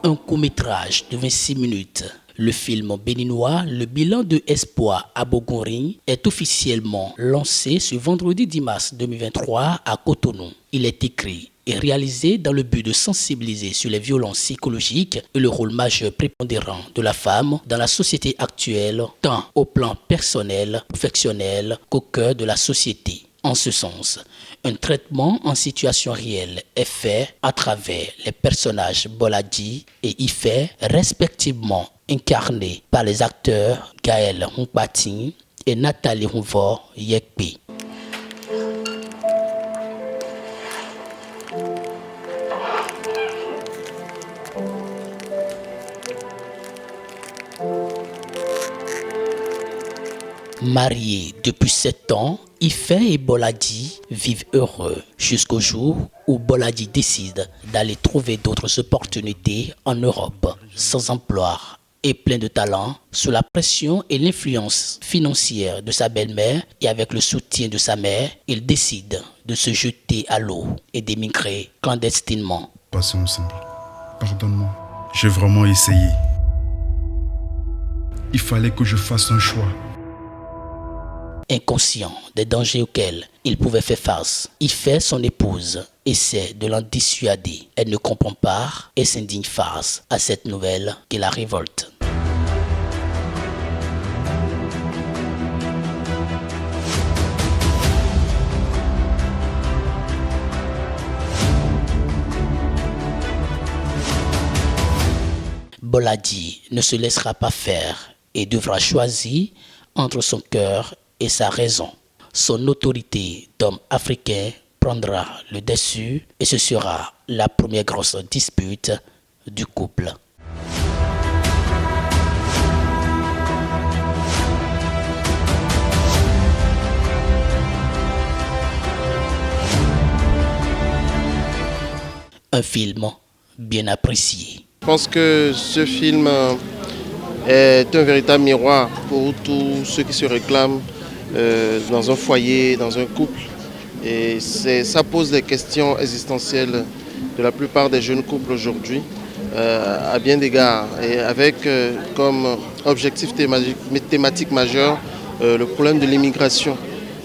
Un court-métrage de 26 minutes. Le film béninois Le bilan de Espoir à Bogoring est officiellement lancé ce vendredi 10 mars 2023 à Cotonou. Il est écrit et réalisé dans le but de sensibiliser sur les violences psychologiques et le rôle majeur prépondérant de la femme dans la société actuelle, tant au plan personnel, professionnel qu'au cœur de la société. En ce sens, un traitement en situation réelle est fait à travers les personnages Boladi et Ife, respectivement incarnés par les acteurs Gaël Humpati et Nathalie Rouvor Yekpe. Mariés depuis 7 ans, Ife et Boladi vivent heureux jusqu'au jour où Boladi décide d'aller trouver d'autres opportunités en Europe, sans emploi et plein de talent, sous la pression et l'influence financière de sa belle-mère et avec le soutien de sa mère, il décide de se jeter à l'eau et d'émigrer clandestinement. Passons ensemble. Pardonne-moi. J'ai vraiment essayé. Il fallait que je fasse un choix. Inconscient des dangers auxquels il pouvait faire face, Ife, son épouse, essaie de l'en dissuader. Elle ne comprend pas et s'indigne face à cette nouvelle qui la révolte. Boladi ne se laissera pas faire et devra choisir entre son cœur et sa raison. Son autorité d'homme africain prendra le dessus et ce sera la première grosse dispute du couple. Un film bien apprécié. Je pense que ce film est un véritable miroir pour tous ceux qui se réclament dans un foyer, dans un couple. Et ça pose des questions existentielles de la plupart des jeunes couples aujourd'hui, à bien d'égards. Et avec comme objectif thématique majeur le problème de l'immigration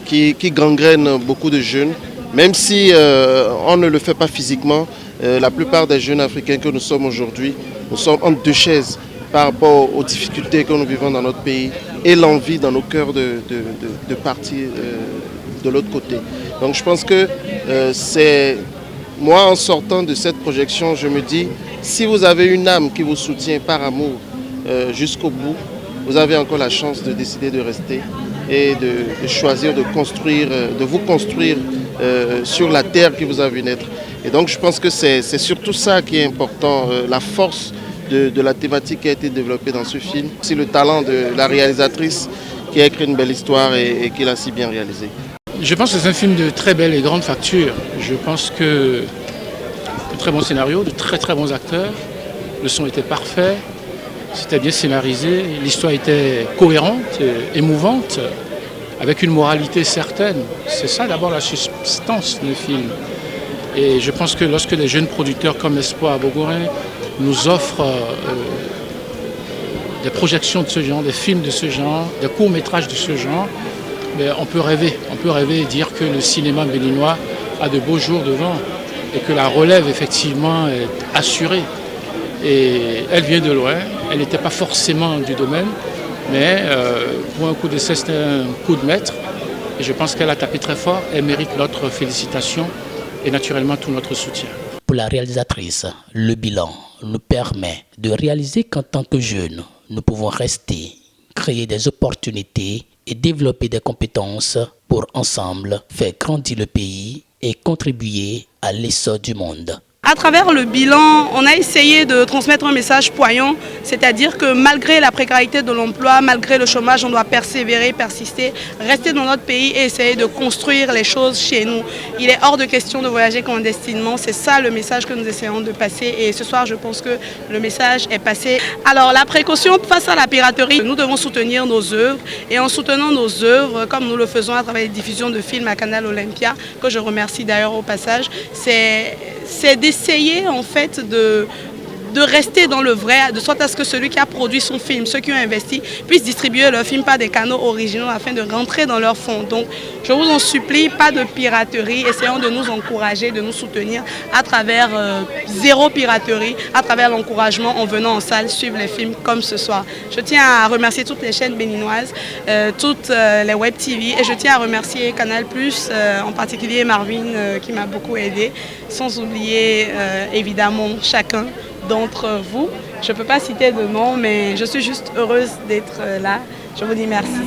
qui gangrène beaucoup de jeunes. Même si on ne le fait pas physiquement, la plupart des jeunes africains que nous sommes aujourd'hui, nous sommes entre deux chaises par rapport aux difficultés que nous vivons dans notre pays et l'envie dans nos cœurs de partir de l'autre côté. Donc je pense que c'est moi, en sortant de cette projection, je me dis, si vous avez une âme qui vous soutient par amour jusqu'au bout, vous avez encore la chance de décider de rester et de choisir de construire, de vous construire sur la terre qui vous a vu naître. Et donc je pense que c'est surtout ça qui est important, la force de la thématique qui a été développée dans ce film. C'est le talent de la réalisatrice qui a écrit une belle histoire et qui l'a si bien réalisée. Je pense que c'est un film de très belle et grande facture. Je pense que de très bon scénario, de très très bons acteurs, le son était parfait, c'était bien scénarisé, l'histoire était cohérente, émouvante, avec une moralité certaine. C'est ça d'abord la substance du film. Et je pense que lorsque des jeunes producteurs comme Espoir à Bogoring nous offrent des projections de ce genre, des films de ce genre, des courts-métrages de ce genre, on peut rêver et dire que le cinéma béninois a de beaux jours devant et que la relève effectivement est assurée. Et elle vient de loin, elle n'était pas forcément du domaine, mais pour un coup d'essai, c'était un coup de maître. Et je pense qu'elle a tapé très fort, elle mérite notre félicitation et naturellement tout notre soutien. Pour la réalisatrice, le bilan nous permet de réaliser qu'en tant que jeunes, nous pouvons rester, créer des opportunités et développer des compétences pour ensemble faire grandir le pays et contribuer à l'essor du monde. À travers le bilan, on a essayé de transmettre un message poignant, c'est-à-dire que malgré la précarité de l'emploi, malgré le chômage, on doit persévérer, persister, rester dans notre pays et essayer de construire les choses chez nous. Il est hors de question de voyager clandestinement, c'est ça le message que nous essayons de passer et ce soir je pense que le message est passé. Alors la précaution face à la piraterie, nous devons soutenir nos œuvres et en soutenant nos œuvres, comme nous le faisons à travers les diffusions de films à Canal Olympia, que je remercie d'ailleurs au passage, c'est d'essayer en fait de rester dans le vrai, de sorte à ce que celui qui a produit son film, ceux qui ont investi, puissent distribuer leur film par des canaux originaux afin de rentrer dans leur fonds. Donc, je vous en supplie, pas de piraterie. Essayons de nous encourager, de nous soutenir à travers zéro piraterie, à travers l'encouragement en venant en salle suivre les films comme ce soir. Je tiens à remercier toutes les chaînes béninoises, toutes les web TV, et je tiens à remercier Canal+, en particulier Marvin qui m'a beaucoup aidé, sans oublier évidemment chacun d'entre vous. Je ne peux pas citer de nom, mais je suis juste heureuse d'être là. Je vous dis merci.